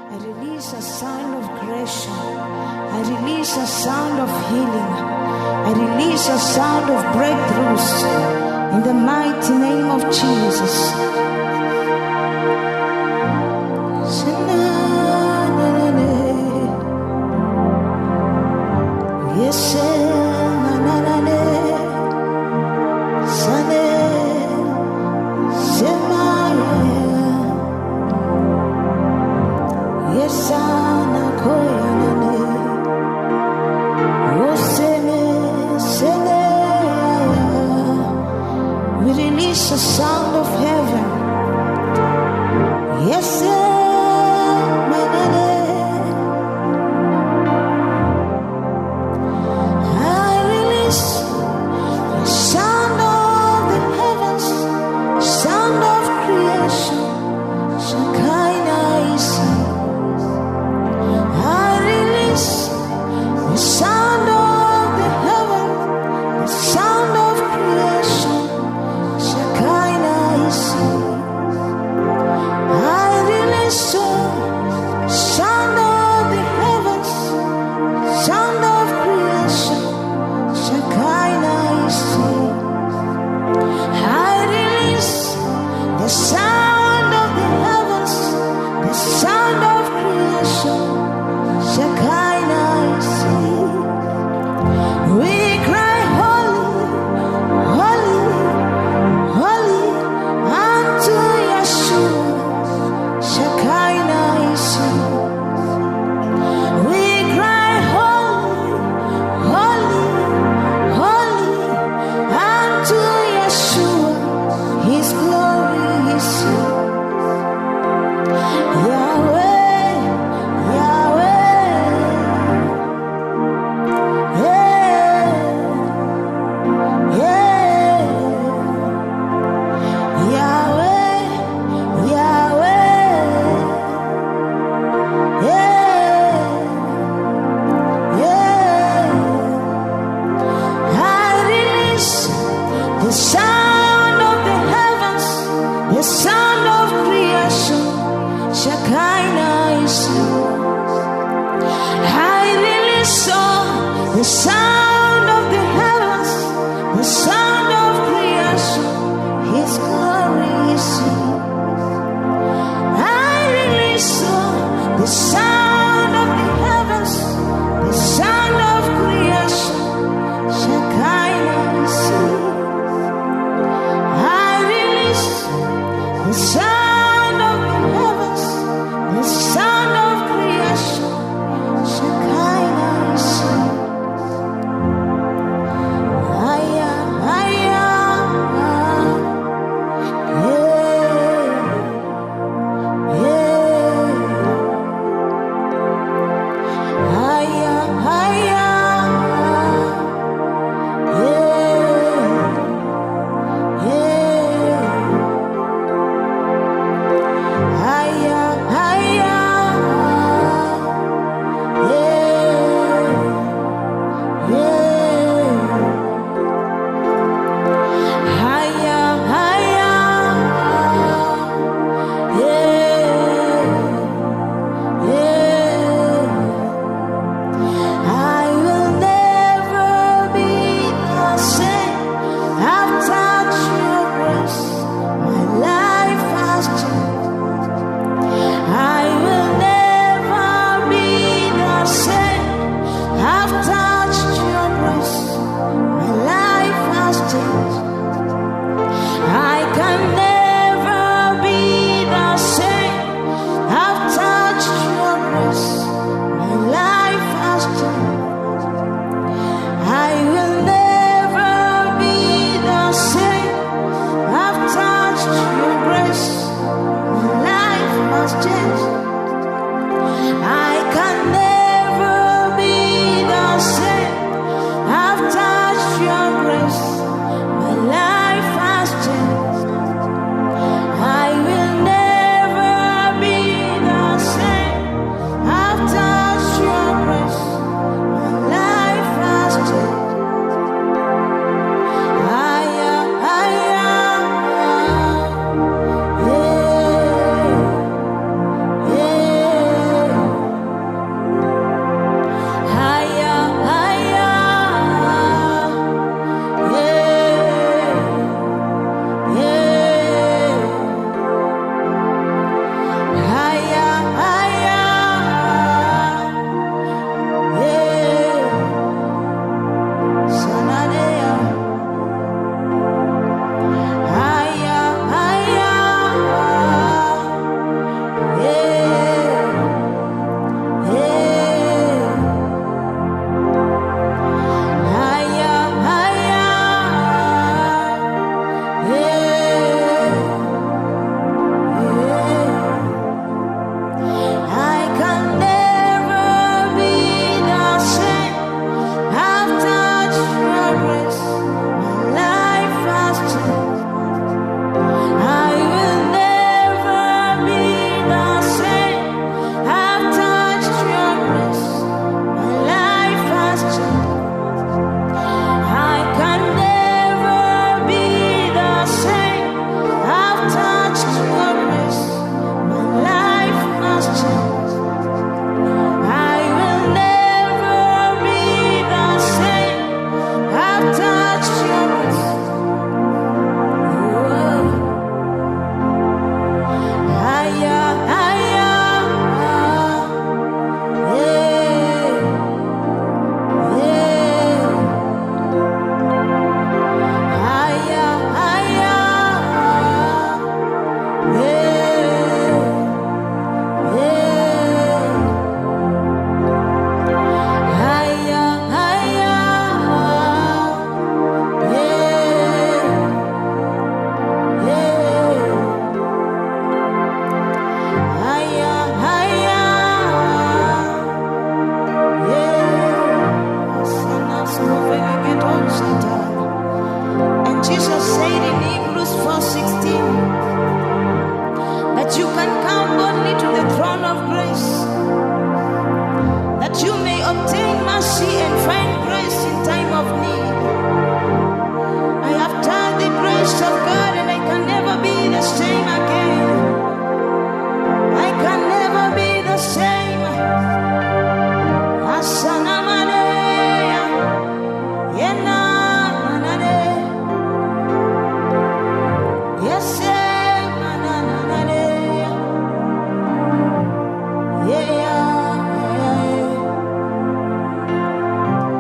I release a sound of creation. I release a sound of healing. I release a sound of breakthroughs in the mighty name of Jesus. Yes, we release the sound of heaven. Yes, I release the sound of the heavens, sound of creation. Shekinah is here. I release the sound of the heaven, the sound of creation. Shekinah is here. I release the sound of the heavens, sound of creation. Shekinah is here. I release the sound of the heavens, the sound of creation. Shekinah is here. We cry holy, holy, holy unto Yeshua. Shekinah is here. We cry holy, holy, holy unto Yeshua. His glory is here. Yahweh, Yahweh, yeah, yeah. Yahweh, Yahweh, yeah, yeah. I release the sound of the heavens, the sound of creation. Shekinah is here. I release the sound of the heavens, the sound of creation. His glory is here. I release the sound